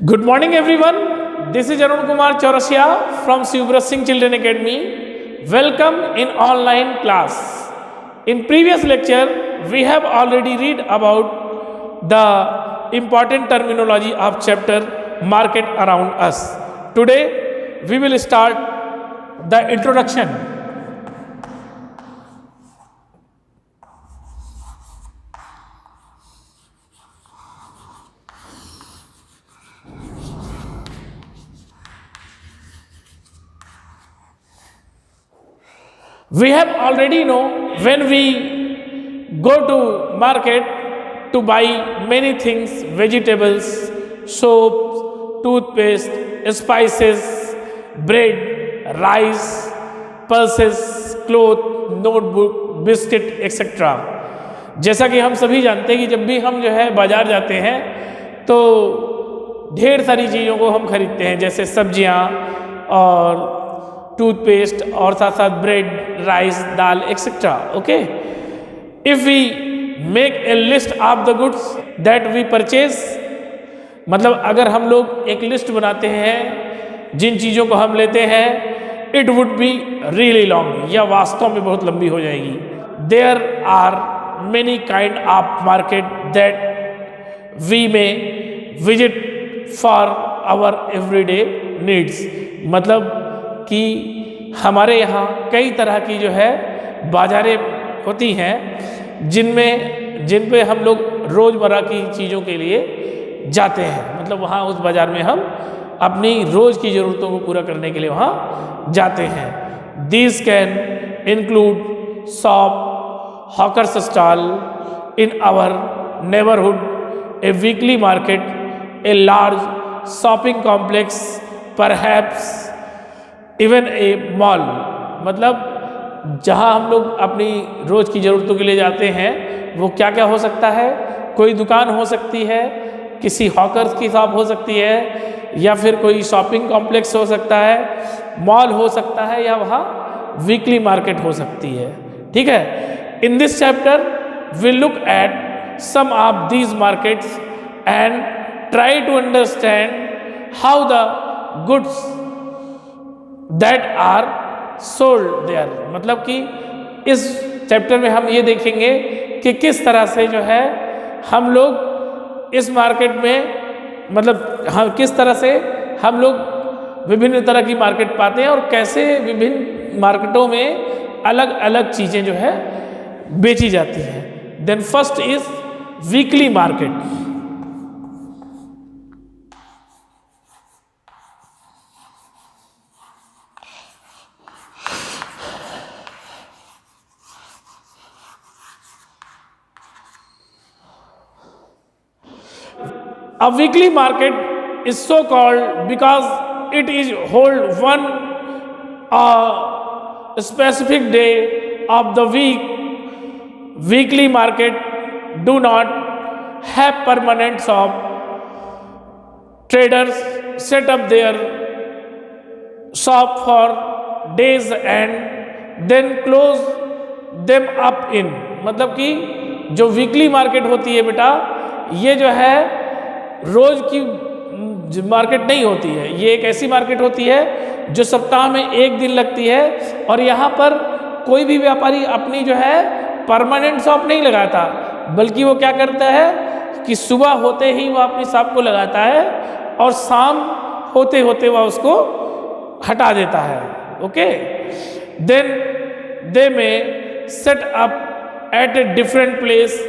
Good morning, everyone. This is Arun Kumar Chaurasia from Shivbrat Singh Children Academy. Welcome in online class. In previous lecture, we have already read about the important terminology of chapter Market Around Us. Today, we will start the introduction. We have already know when we go to market to buy many things, vegetables, soaps, toothpaste, spices, bread, rice, pulses, cloth, notebook, biscuit etcetera. जैसा कि हम सभी जानते हैं कि जब भी हम जो है बाजार जाते हैं तो ढेर सारी चीज़ों को हम खरीदते हैं, जैसे सब्जियां और टूथपेस्ट और साथ साथ ब्रेड, राइस, दाल etcetera. Okay, if we make a list of the goods that we purchase, मतलब अगर हम लोग एक लिस्ट बनाते हैं जिन चीज़ों को हम लेते हैं, it would be really long, या वास्तव में बहुत लंबी हो जाएगी। There are many kind of market that we may visit for our everyday needs, मतलब कि हमारे यहाँ कई तरह की जो है बाजारें होती हैं जिन पे हम लोग रोज़मर्रा की चीज़ों के लिए जाते हैं, मतलब वहाँ उस बाज़ार में हम अपनी रोज़ की ज़रूरतों को पूरा करने के लिए वहाँ जाते हैं। These can include shop, hawkers stall in our neighbourhood, a weekly market, a large shopping complex, perhaps even a mall, मतलब जहाँ हम लोग अपनी रोज़ की ज़रूरतों के लिए जाते हैं वो क्या क्या हो सकता है। कोई दुकान हो सकती है, किसी हॉकर्स की शॉप हो सकती है, या फिर कोई शॉपिंग कॉम्प्लेक्स हो सकता है, मॉल हो सकता है, या वहाँ वीकली मार्केट हो सकती है। ठीक है, in this chapter we look at some of these markets and try to understand how the goods that are sold there, मतलब कि इस चैप्टर में हम ये देखेंगे कि किस तरह से जो है हम लोग इस मार्केट में, मतलब हम किस तरह से हम लोग विभिन्न तरह की मार्केट पाते हैं और कैसे विभिन्न मार्केटों में अलग अलग चीज़ें जो है बेची जाती हैं। Then first is weekly market. A weekly market is so called because it is hold one specific day of the week. Weekly market do not have permanent shop. Traders set up their shop for days and then close them up in, मतलब कि जो weekly market होती है बेटा, ये जो है रोज की मार्केट नहीं होती है। ये एक ऐसी मार्केट होती है जो सप्ताह में एक दिन लगती है, और यहाँ पर कोई भी व्यापारी अपनी जो है परमानेंट शॉप नहीं लगाता, बल्कि वो क्या करता है कि सुबह होते ही वो अपनी शॉप को लगाता है और शाम होते होते वह उसको हटा देता है। ओके, देन दे में set up at a different place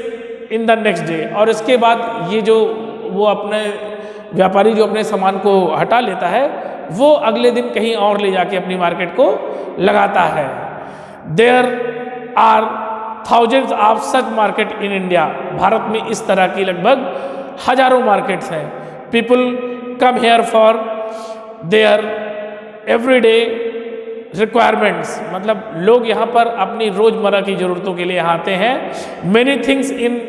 in the next day, और इसके बाद ये जो वो अपने व्यापारी जो अपने सामान को हटा लेता है वो अगले दिन कहीं और ले जाके अपनी मार्केट को लगाता है। There are thousands of such market in India, Bharat में इस तरह की लगभग हजारों मार्केट्स हैं। People come here for their everyday requirements, मतलब लोग यहाँ पर अपनी रोज़मर्रा की ज़रूरतों के लिए आते हैं। Many things in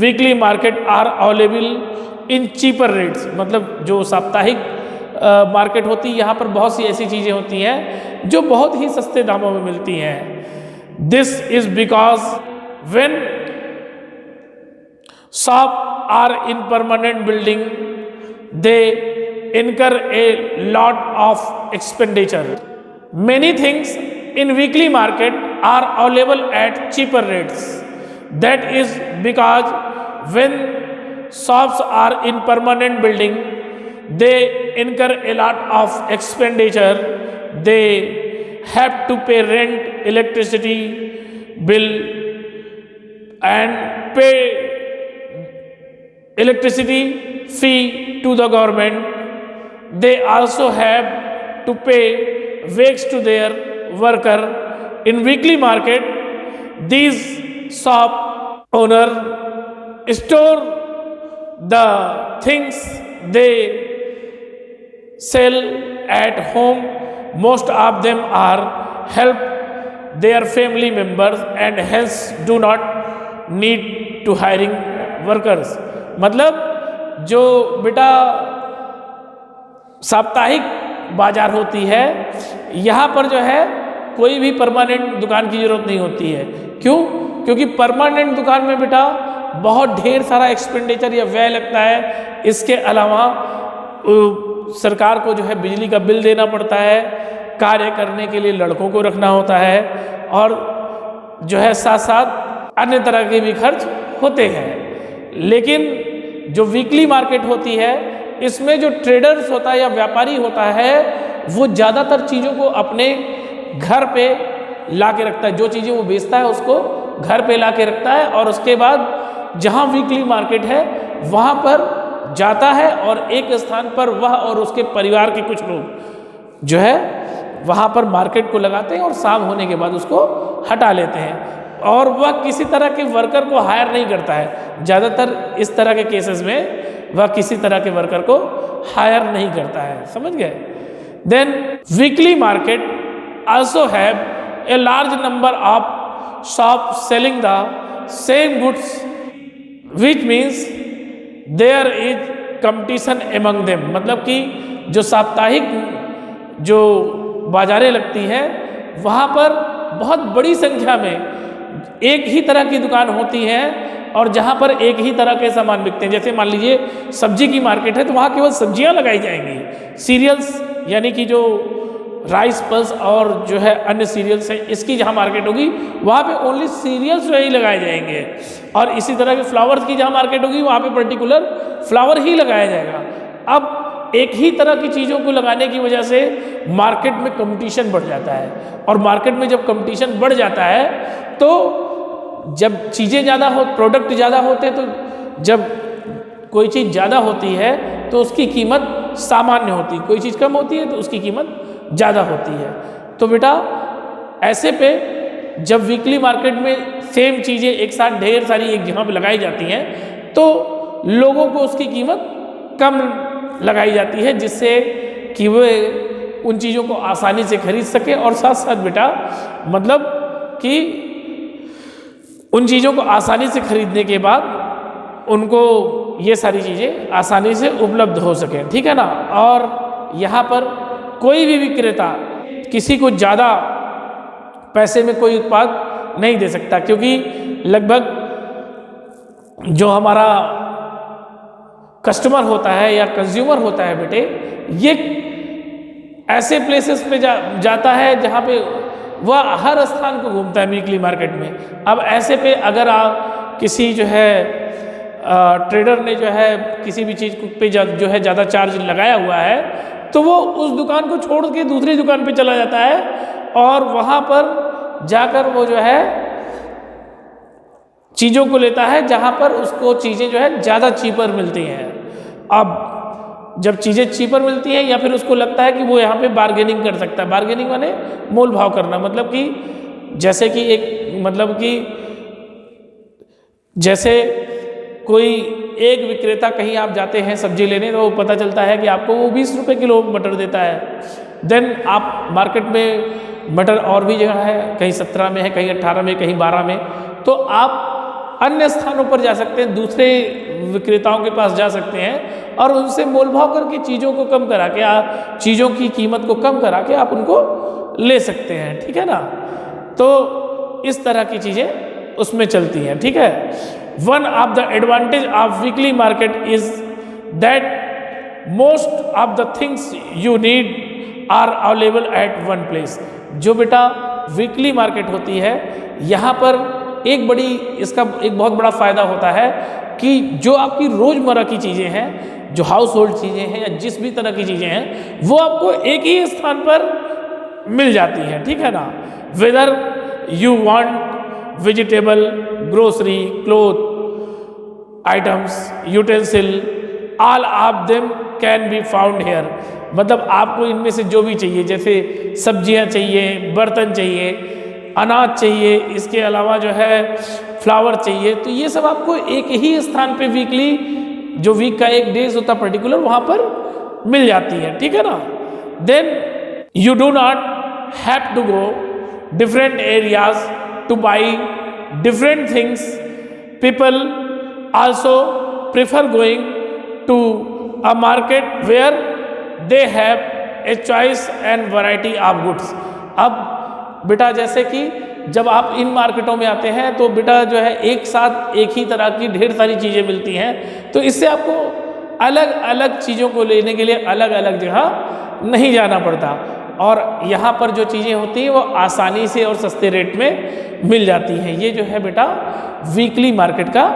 weekly market are available in cheaper rates, मतलब जो साप्ताहिक मार्केट होती है यहाँ पर बहुत सी ऐसी चीज़ें होती हैं जो बहुत ही सस्ते दामों में मिलती हैं। This is because when shop are in permanent building they incur a lot of expenditure. Many things in weekly market are available at cheaper rates. That is because when shops are in permanent building, they incur a lot of expenditure. They have to pay rent, electricity bill, and pay electricity fee to the government. They also have to pay wage to their worker. In weekly market, these shop owner store the things they sell at home. Most of them are help their family members and hence do not need to hiring workers. मतलब जो बेटा साप्ताहिक बाजार होती है, यहाँ पर जो है कोई भी परमानेंट दुकान की ज़रूरत नहीं होती है। क्यों? क्योंकि परमानेंट दुकान में बेटा बहुत ढेर सारा एक्सपेंडिचर या व्यय लगता है। इसके अलावा सरकार को जो है बिजली का बिल देना पड़ता है, कार्य करने के लिए लड़कों को रखना होता है, और जो है साथ साथ अन्य तरह के भी खर्च होते हैं। लेकिन जो वीकली मार्केट होती है, इसमें जो ट्रेडर्स होता है या व्यापारी होता है, वो ज़्यादातर चीज़ों को अपने घर पे ला के रखता है। जो चीज़ें वो बेचता है उसको घर पे ला के रखता है, और उसके बाद जहाँ वीकली मार्केट है वहाँ पर जाता है, और एक स्थान पर वह और उसके परिवार के कुछ लोग जो है वहाँ पर मार्केट को लगाते हैं और शाम होने के बाद उसको हटा लेते हैं। और वह किसी तरह के वर्कर को हायर नहीं करता है। ज़्यादातर इस तरह के केसेस में वह किसी तरह के वर्कर को हायर नहीं करता है। समझ गए? Then weekly market also have a large number of shop selling the same goods, which means there is competition among them. मतलब कि जो साप्ताहिक जो बाजारें लगती हैं, वहाँ पर बहुत बड़ी संख्या में एक ही तरह की दुकान होती है, और जहाँ पर एक ही तरह के सामान बिकते हैं। जैसे मान लीजिए सब्जी की मार्केट है, तो वहाँ केवल सब्जियाँ लगाई जाएंगी। सीरियल्स यानी कि जो राइस पल्स और जो है अन्य सीरियल्स हैं, इसकी जहाँ मार्केट होगी वहाँ पे ओनली सीरियल्स जो ही लगाए जाएंगे। और इसी तरह के फ्लावर्स की जहाँ मार्केट होगी वहाँ पे पर्टिकुलर फ्लावर ही लगाया जाएगा। अब एक ही तरह की चीज़ों को लगाने की वजह से मार्केट में कंपटीशन बढ़ जाता है, और मार्केट में जब कंपटीशन बढ़ जाता है तो जब चीज़ें ज़्यादा हो, प्रोडक्ट ज़्यादा होते हैं, तो जब कोई चीज़ ज़्यादा होती है तो उसकी कीमत सामान्य होती है, कोई चीज़ कम होती है तो उसकी कीमत ज़्यादा होती है। तो बेटा ऐसे पे जब वीकली मार्केट में सेम चीज़ें एक साथ ढेर सारी एक जगह पे लगाई जाती हैं, तो लोगों को उसकी कीमत कम लगाई जाती है, जिससे कि वे उन चीज़ों को आसानी से खरीद सके। और साथ साथ बेटा मतलब कि उन चीज़ों को आसानी से खरीदने के बाद उनको ये सारी चीज़ें आसानी से उपलब्ध हो सकें। ठीक है ना? और यहाँ पर कोई भी विक्रेता किसी को ज़्यादा पैसे में कोई उत्पाद नहीं दे सकता, क्योंकि लगभग जो हमारा कस्टमर होता है या कंज्यूमर होता है बेटे, ये ऐसे प्लेसेस पे जाता है जहाँ पे वह हर स्थान को घूमता है वीकली मार्केट में। अब ऐसे पे अगर आप किसी जो है ट्रेडर ने जो है किसी भी चीज़ पे जो है ज़्यादा चार्ज लगाया हुआ है, तो वो उस दुकान को छोड़ के दूसरी दुकान पे चला जाता है, और वहाँ पर जाकर वो जो है चीज़ों को लेता है जहाँ पर उसको चीज़ें जो है ज़्यादा चीपर मिलती हैं। अब जब चीज़ें चीपर मिलती हैं, या फिर उसको लगता है कि वो यहाँ पे बार्गेनिंग कर सकता है। बार्गेनिंग माने मोल भाव करना, मतलब कि जैसे कि एक मतलब कि जैसे कोई एक विक्रेता कहीं आप जाते हैं सब्जी लेने, तो पता चलता है कि आपको वो 20 रुपये किलो मटर देता है। देन आप मार्केट में मटर और भी जगह है, कहीं 17 में है, कहीं 18 में, कहीं 12 में, तो आप अन्य स्थानों पर जा सकते हैं, दूसरे विक्रेताओं के पास जा सकते हैं और उनसे मोल भाव करके चीज़ों को कम करा के, आप चीज़ों की कीमत को कम करा के आप उनको ले सकते हैं। ठीक है ना? तो इस तरह की चीज़ें उसमें चलती हैं। ठीक है? One of the advantage of weekly market is that most of the things you need are available at one place. जो बेटा वीकली मार्केट होती है, यहाँ पर इसका एक बहुत बड़ा फ़ायदा होता है कि जो आपकी रोज़मर्रा की चीज़ें हैं, जो हाउस होल्ड चीज़ें हैं या जिस भी तरह की चीज़ें हैं, वो आपको एक ही स्थान पर मिल जाती हैं, ठीक है ना। Whether you want vegetable, grocery, cloth items, utensil, all of them can be found here. मतलब आपको इनमें से जो भी चाहिए, जैसे सब्जियां चाहिए, बर्तन चाहिए, अनाज चाहिए, इसके अलावा जो है फ्लावर चाहिए, तो ये सब आपको एक ही स्थान पे वीकली, जो वीक का एक डेज होता है पर्टिकुलर, वहाँ पर मिल जाती है, ठीक है ना। Then you do not have to go different areas to buy different things. People also prefer going to a market where they have a choice and variety of goods। अब बेटा जैसे कि जब आप इन मार्केटों में आते हैं तो बेटा जो है एक साथ एक ही तरह की ढेर सारी चीज़ें मिलती हैं, तो इससे आपको अलग अलग चीज़ों को लेने के लिए अलग अलग जगह नहीं जाना पड़ता, और यहाँ पर जो चीज़ें होती हैं वो आसानी से और सस्ते रेट में मिल जाती हैं। ये जो है बेटा वीकली मार्केट का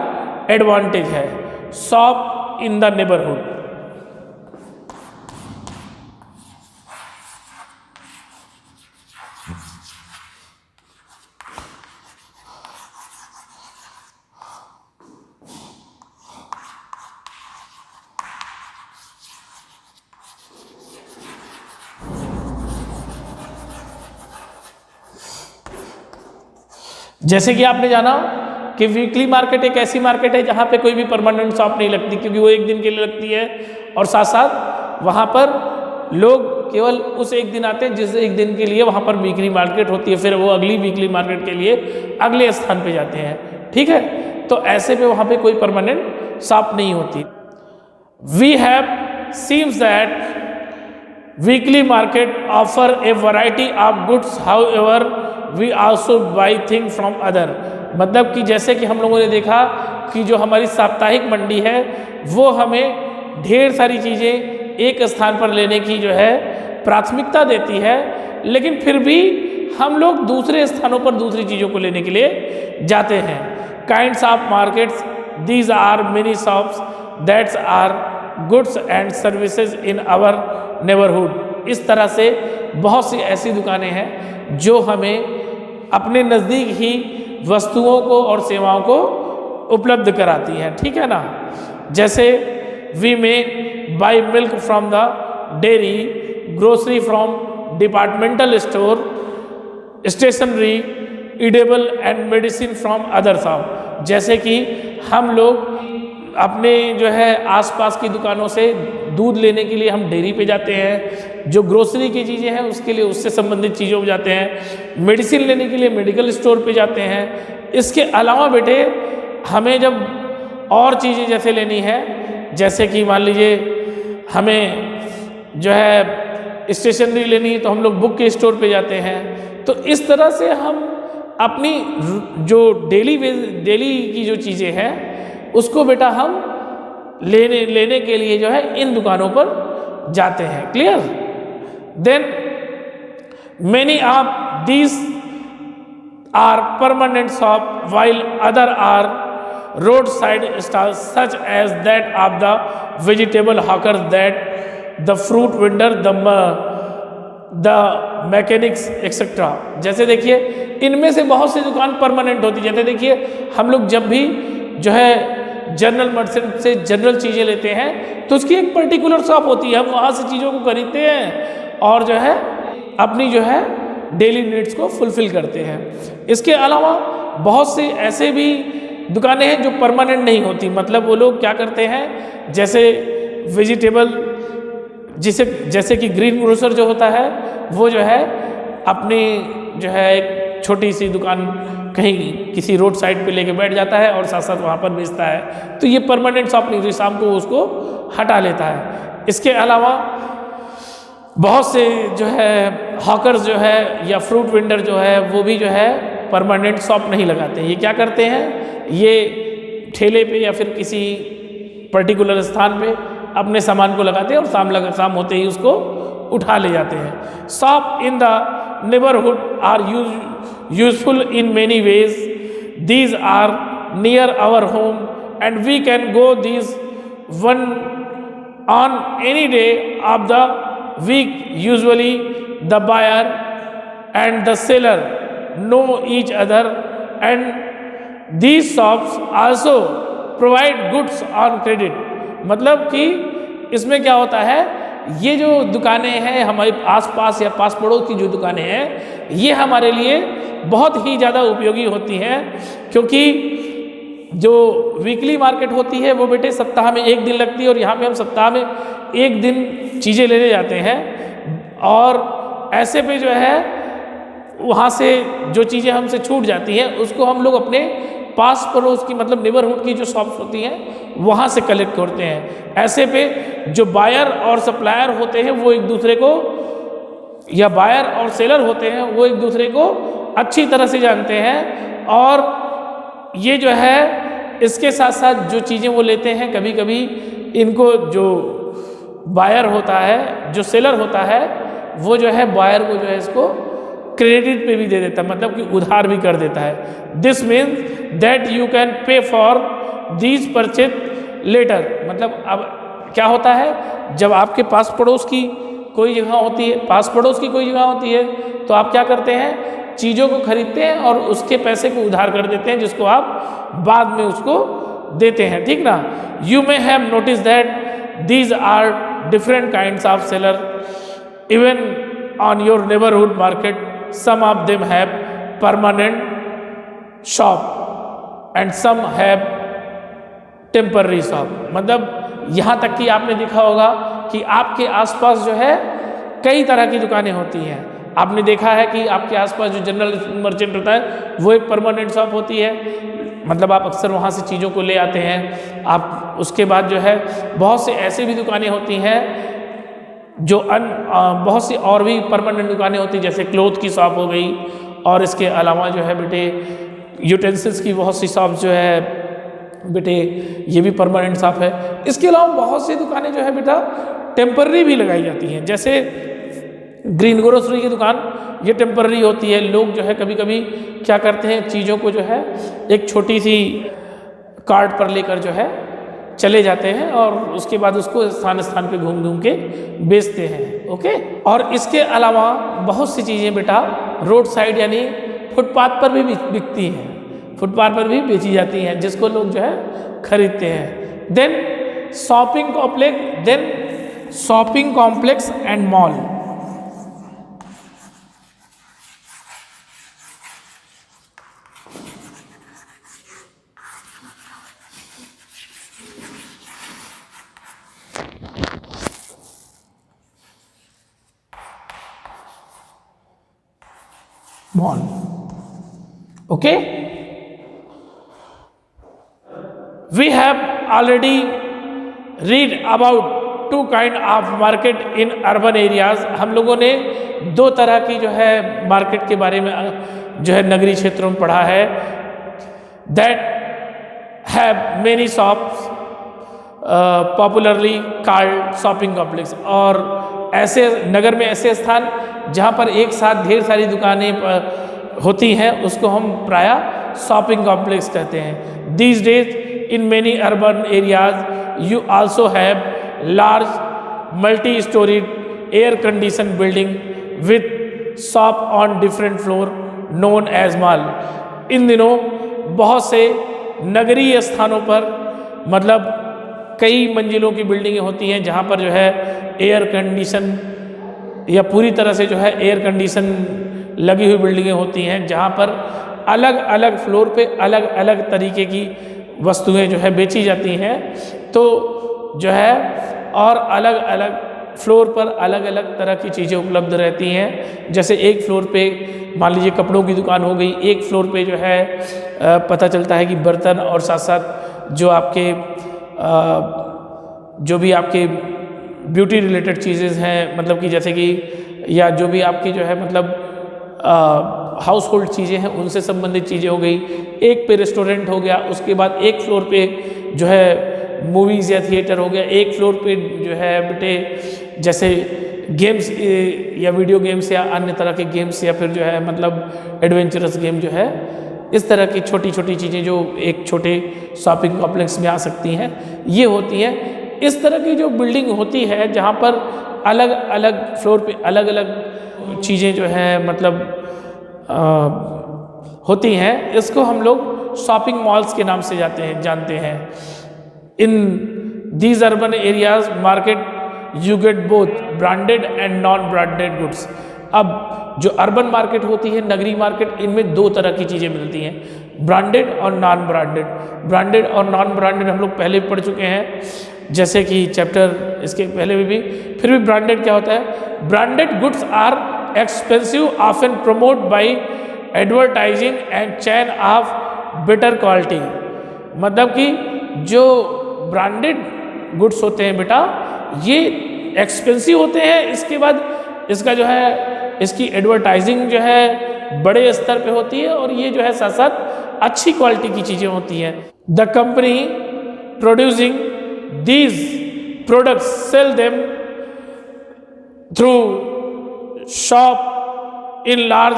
एडवांटेज है। Shop in the neighbourhood. जैसे कि आपने जाना कि वीकली मार्केट एक ऐसी मार्केट है जहाँ पे कोई भी परमानेंट शॉप नहीं लगती, क्योंकि वो एक दिन के लिए लगती है, और साथ साथ वहाँ पर लोग केवल उस एक दिन आते हैं जिस एक दिन के लिए वहाँ पर वीकली मार्केट होती है, फिर वो अगली वीकली मार्केट के लिए अगले स्थान पे जाते हैं, ठीक है। तो ऐसे पे वहाँ पे कोई परमानेंट शॉप नहीं होती। We have seems that weekly market offer a variety of goods, however we also buy thing from other. मतलब कि जैसे कि हम लोगों ने देखा कि जो हमारी साप्ताहिक मंडी है वो हमें ढेर सारी चीज़ें एक स्थान पर लेने की जो है प्राथमिकता देती है, लेकिन फिर भी हम लोग दूसरे स्थानों पर दूसरी चीज़ों को लेने के लिए जाते हैं। Kinds of markets, these are many shops that's are goods and services in our neighbourhood. इस तरह से बहुत सी ऐसी दुकानें हैं जो हमें अपने नज़दीक ही वस्तुओं को और सेवाओं को उपलब्ध कराती हैं, ठीक है ना। जैसे we may buy milk from the dairy, grocery from departmental store, stationery, edible and medicine from other shop. जैसे कि हम लोग अपने जो है आसपास की दुकानों से दूध लेने के लिए हम डेयरी पे जाते हैं, जो ग्रोसरी की चीज़ें हैं उसके लिए उससे संबंधित चीज़ों पे जाते हैं, मेडिसिन लेने के लिए मेडिकल स्टोर पे जाते हैं। इसके अलावा बेटे हमें जब और चीज़ें जैसे लेनी है, जैसे कि मान लीजिए हमें जो है स्टेशनरी लेनी है तो हम लोग बुक के स्टोर पे जाते हैं। तो इस तरह से हम अपनी जो डेली की जो चीज़ें हैं उसको बेटा हम लेने के लिए जो है इन दुकानों पर जाते हैं। Clear? Then many of these are permanent shop while other are roadside stalls such as that of the vegetable hawkers, that the fruit vendor, the mechanics etc। जैसे देखिए इनमें से बहुत सी दुकान परमानेंट होती है। जैसे देखिए हम लोग जब भी जो है जनरल मर्चेंट से जनरल चीज़ें लेते हैं तो उसकी एक पर्टिकुलर शॉप होती है, हम वहाँ से चीज़ों को खरीदते हैं और जो है अपनी जो है डेली नीड्स को फुलफ़िल करते हैं। इसके अलावा बहुत से ऐसे भी दुकानें हैं जो परमानेंट नहीं होती। मतलब वो लोग क्या करते हैं, जैसे वेजिटेबल जैसे कि ग्रीन ग्रोसर जो होता है वो जो है अपनी जो है एक छोटी सी दुकान कहीं किसी रोड साइड पे लेके बैठ जाता है और साथ साथ वहाँ पर बेचता है। तो ये परमानेंट शॉप नहीं, शाम को उसको हटा लेता है। इसके अलावा बहुत से जो है हॉकर्स जो है या फ्रूट वेंडर जो है वो भी जो है परमानेंट शॉप नहीं लगाते हैं। ये क्या करते हैं, ये ठेले पे या फिर किसी पर्टिकुलर स्थान पे अपने सामान को लगाते हैं और शाम होते ही उसको उठा ले जाते हैं। Shop in the neighbourhood are useful in many ways. These are near our home and we can go these one on any day of the week. Usually the buyer and the seller know each other and these shops also provide goods on credit। मतलब कि इसमें क्या होता है, ये जो दुकानें हैं हमारे आसपास या पास पड़ोस की जो दुकानें हैं ये हमारे लिए बहुत ही ज़्यादा उपयोगी होती हैं, क्योंकि जो वीकली मार्केट होती है वो बेटे सप्ताह में एक दिन लगती है और यहाँ पे हम सप्ताह में एक दिन चीज़ें लेने जाते हैं। और ऐसे पे जो है वहाँ से जो चीज़ें हमसे छूट जाती हैं उसको हम लोग अपने पास पड़ोस की मतलब नेबरहुड की जो शॉप्स होती हैं वहाँ से कलेक्ट करते हैं। ऐसे पे जो बायर और सप्लायर होते हैं वो एक दूसरे को, या बायर और सेलर होते हैं वो एक दूसरे को अच्छी तरह से जानते हैं। और ये जो है इसके साथ साथ जो चीज़ें वो लेते हैं कभी कभी इनको जो बायर होता है, जो सेलर होता है वो जो है बायर को जो है इसको क्रेडिट पे भी दे देता है, मतलब कि उधार भी कर देता है। This means that you can pay for these purchase later. मतलब अब क्या होता है, जब आपके पास पड़ोस की कोई जगह होती है, पास पड़ोस की कोई जगह होती है तो आप क्या करते हैं, चीज़ों को खरीदते हैं और उसके पैसे को उधार कर देते हैं जिसको आप बाद में उसको देते हैं, ठीक ना। You may have notice that these are different kinds of seller even on your neighbourhood market. Some of them have permanent shop and some have temporary shop। मतलब यहाँ तक कि आपने देखा होगा कि आपके आसपास जो है कई तरह की दुकानें होती हैं। आपने देखा है कि आपके आसपास जो जनरल मर्चेंट होता है वो एक परमानेंट शॉप होती है, मतलब आप अक्सर वहाँ से चीज़ों को ले आते हैं आप। उसके बाद जो है बहुत से ऐसे भी दुकानें होती हैं जो बहुत सी और भी परमानेंट दुकानें होती हैं, जैसे क्लोथ की शॉप हो गई, और इसके अलावा जो है बेटे यूटेंसिल्स की बहुत सी शॉप जो है बेटे ये भी परमानेंट शॉप है। इसके अलावा बहुत सी दुकानें जो है बेटा टेम्पररी भी लगाई जाती हैं, जैसे ग्रीन ग्रोसरी की दुकान ये टेम्पररी होती है। लोग जो है कभी कभी क्या करते हैं, चीज़ों को जो है एक छोटी सी कार्ट पर लेकर जो है चले जाते हैं और उसके बाद उसको स्थान स्थान पे घूम घूम के बेचते हैं। ओके, और इसके अलावा बहुत सी चीज़ें बेटा रोड साइड यानी फुटपाथ पर भी बिकती हैं, फुटपाथ पर भी बेची जाती हैं जिसको लोग जो है खरीदते हैं। Then shopping complex and mall. Mall. Okay, we have already read about two kind of market in urban areas। हम लोगों ने दो तरह की जो है मार्केट के बारे में जो है नगरीय क्षेत्रों में पढ़ा है। that have many shops popularly called shopping complex। और ऐसे नगर में ऐसे स्थान जहाँ पर एक साथ ढेर सारी दुकानें होती हैं उसको हम प्रायः शॉपिंग कॉम्प्लेक्स कहते हैं। These days in many urban areas you also have large multi storeyed air condition building with shop on different floor known as mall. इन दिनों बहुत से नगरीय स्थानों पर मतलब कई मंजिलों की बिल्डिंगें होती हैं जहाँ पर जो है एयर कंडीशन या पूरी तरह से जो है एयर कंडीशन लगी हुई बिल्डिंगें होती हैं, जहाँ पर अलग अलग फ्लोर पे अलग अलग तरीके की वस्तुएं जो है बेची जाती हैं। तो जो है और अलग अलग फ्लोर पर अलग अलग तरह की चीज़ें उपलब्ध रहती हैं। जैसे एक फ्लोर पे मान लीजिए कपड़ों की दुकान हो गई, एक फ्लोर पे जो है पता चलता है कि बर्तन और साथ साथ जो आपके जो भी आपके ब्यूटी रिलेटेड चीज़ें हैं, मतलब कि जैसे कि या जो भी आपकी जो है मतलब हाउस होल्ड चीज़ें हैं उनसे संबंधित चीज़ें हो गई। एक पे रेस्टोरेंट हो गया, उसके बाद एक फ्लोर पे जो है मूवीज़ या थिएटर हो गया, एक फ्लोर पे जो है बेटे जैसे गेम्स या वीडियो गेम्स या अन्य तरह के गेम्स या फिर जो है मतलब एडवेंचरस गेम जो है, इस तरह की छोटी छोटी चीज़ें जो एक छोटे शॉपिंग कॉम्प्लेक्स में आ सकती हैं, ये होती हैं। इस तरह की जो बिल्डिंग होती है जहाँ पर अलग अलग फ्लोर पे अलग अलग चीज़ें जो है मतलब होती हैं, इसको हम लोग शॉपिंग मॉल्स के नाम से जानते हैं। In these urban areas market you get both branded and non branded goods. अब जो अर्बन मार्केट होती है, नगरीय मार्केट, इनमें दो तरह की चीज़ें मिलती हैं, ब्रांडेड और नॉन ब्रांडेड। ब्रांडेड और नॉन ब्रांडेड हम लोग पहले पढ़ चुके हैं, जैसे कि चैप्टर इसके पहले भी। फिर भी ब्रांडेड क्या होता है? Branded goods are expensive, often promote by advertising and chain of better quality. मतलब कि जो ब्रांडेड गुड्स होते हैं बेटा, ये एक्सपेंसिव होते हैं, इसके बाद इसका जो है इसकी एडवर्टाइजिंग जो है बड़े स्तर पे होती है, और ये जो है साथ साथ अच्छी क्वालिटी की चीज़ें होती हैं। The company producing these products sell them through shop in large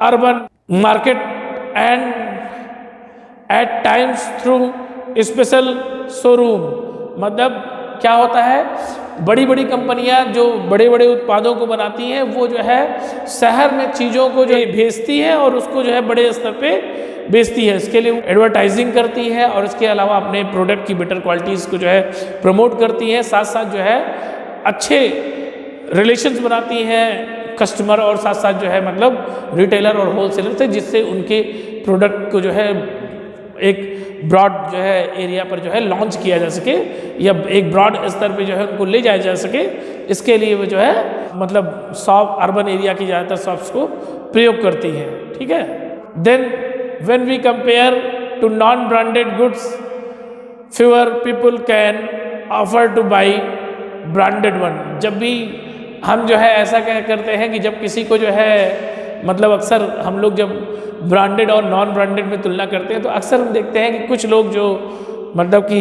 urban market and at times through special showroom. मतलब क्या होता है, बड़ी बड़ी कंपनियां जो बड़े बड़े उत्पादों को बनाती हैं, वो जो है शहर में चीज़ों को जो भेजती हैं और उसको जो है बड़े स्तर पे बेचती है। इसके लिए एडवर्टाइजिंग करती है और इसके अलावा अपने प्रोडक्ट की बेटर क्वालिटीज़ को जो है प्रमोट करती है, साथ साथ जो है अच्छे रिलेशंस बनाती हैं कस्टमर और साथ साथ जो है मतलब रिटेलर और होलसेलर से, जिससे उनके प्रोडक्ट को जो है एक ब्रॉड जो है एरिया पर जो है लॉन्च किया जा सके, या एक ब्रॉड स्तर पे जो है उनको ले जाया जा सके। इसके लिए वो जो है मतलब शॉप अर्बन एरिया की ज़्यादातर शॉप्स को प्रयोग करती हैं। ठीक है। Then when we compare to non branded goods, fewer people can offer to buy branded one. जब भी हम जो है ऐसा क्या करते हैं कि जब किसी को जो है मतलब अक्सर हम लोग जब ब्रांडेड और नॉन ब्रांडेड में तुलना करते हैं, तो अक्सर हम देखते हैं कि कुछ लोग जो मतलब कि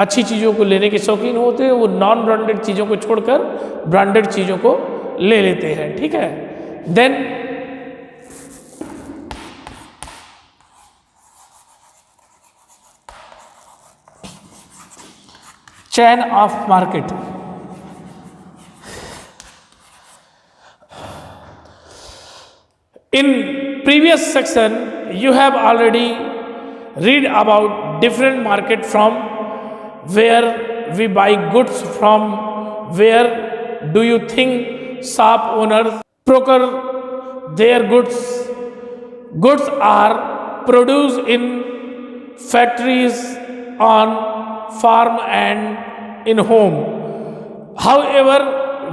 अच्छी चीज़ों को लेने के शौकीन होते हैं, वो नॉन ब्रांडेड चीज़ों को छोड़कर ब्रांडेड चीज़ों को ले लेते हैं। ठीक है। Then chain of market. In previous section, you have already read about different market from where we buy goods from. Where do you think shop owners procure their goods? Goods are produced in factories, on farm and in home. However,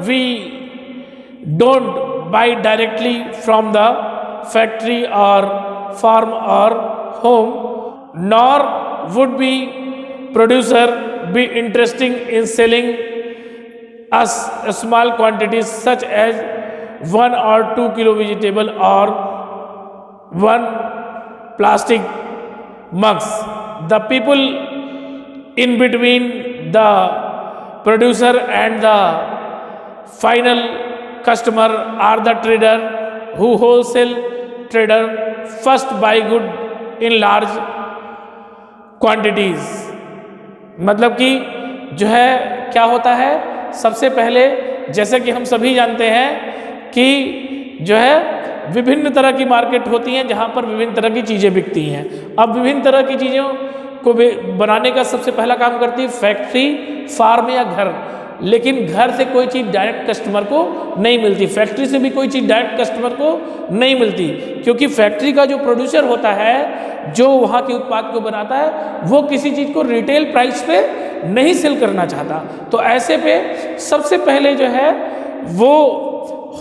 we don't buy directly from the factory or farm or home, nor would be producer be interested in selling us small quantities such as 1 or 2 kilo vegetable or 1 plastic mugs. The people in between the producer and the final customer are the trader who wholesale trader first buy good in large quantities। मतलब कि जो है क्या होता है, सबसे पहले जैसे कि हम सभी जानते हैं कि जो है विभिन्न तरह की मार्केट होती हैं जहाँ पर विभिन्न तरह की चीज़ें बिकती हैं। अब विभिन्न तरह की चीज़ों को बनाने का सबसे पहला काम करती है फैक्ट्री, फार्म या घर। लेकिन घर से कोई चीज़ डायरेक्ट कस्टमर को नहीं मिलती, फैक्ट्री से भी कोई चीज़ डायरेक्ट कस्टमर को नहीं मिलती, क्योंकि फैक्ट्री का जो प्रोड्यूसर होता है, जो वहाँ के उत्पाद को बनाता है, वो किसी चीज़ को रिटेल प्राइस पे नहीं सेल करना चाहता। तो ऐसे पे सबसे पहले जो है वो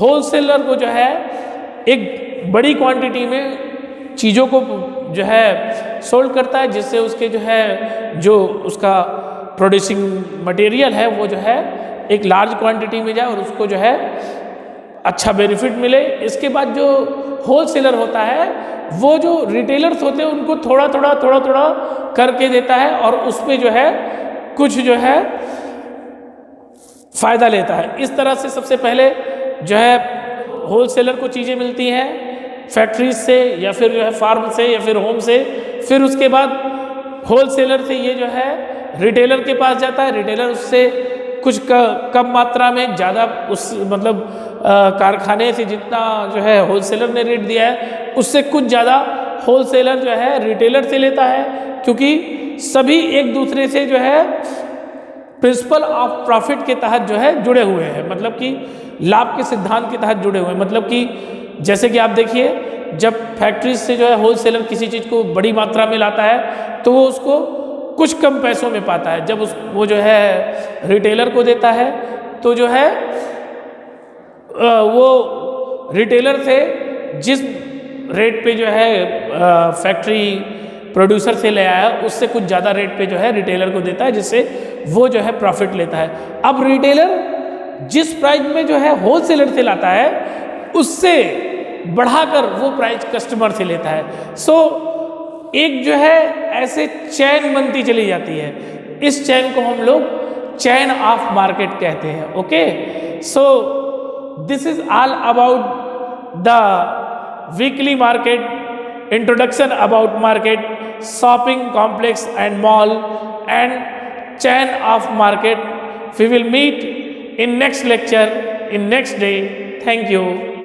होलसेलर को जो है एक बड़ी क्वांटिटी में चीज़ों को जो है सोल्ड करता है, जिससे उसके जो है जो उसका प्रोड्यूसिंग मटेरियल है वो जो है एक लार्ज क्वांटिटी में जाए और उसको जो है अच्छा बेनिफिट मिले। इसके बाद जो होलसेलर होता है, वो जो रिटेलर्स होते हैं उनको थोड़ा थोड़ा करके देता है और उस पर जो है कुछ जो है फ़ायदा लेता है। इस तरह से सबसे पहले जो है होलसेलर को चीज़ें मिलती हैं फैक्ट्रीज से या फिर जो है फार्म से या फिर होम से, फिर उसके बाद होलसेलर से ये जो है रिटेलर के पास जाता है, रिटेलर उससे कुछ कम मात्रा में ज़्यादा उस मतलब कारखाने से जितना जो है होलसेलर ने रेट दिया है उससे कुछ ज़्यादा होलसेलर जो है रिटेलर से लेता है, क्योंकि सभी एक दूसरे से जो है प्रिंसिपल ऑफ प्रॉफिट के तहत जो है जुड़े हुए हैं, मतलब कि लाभ के सिद्धांत के तहत जुड़े हुए हैं। मतलब कि जैसे कि आप देखिए जब फैक्ट्रीज से जो है होलसेलर किसी चीज़ को बड़ी मात्रा में लाता है तो वो उसको कुछ कम पैसों में पाता है, जब वो जो है रिटेलर को देता है तो जो है वो रिटेलर से जिस रेट पे जो है फैक्ट्री प्रोड्यूसर से ले आया उससे कुछ ज़्यादा रेट पे जो है रिटेलर को देता है, जिससे वो जो है प्रॉफिट लेता है। अब रिटेलर जिस प्राइस में जो है होलसेलर से लाता है उससे बढ़ाकर वो प्राइस कस्टमर से लेता है। सो एक जो है ऐसे चैन बनती चली जाती है, इस चैन को हम लोग चैन ऑफ मार्केट कहते हैं। Okay, so this is all about the weekly market, introduction about market, shopping complex and mall and chain of market. We will meet in next lecture in next day. Thank you.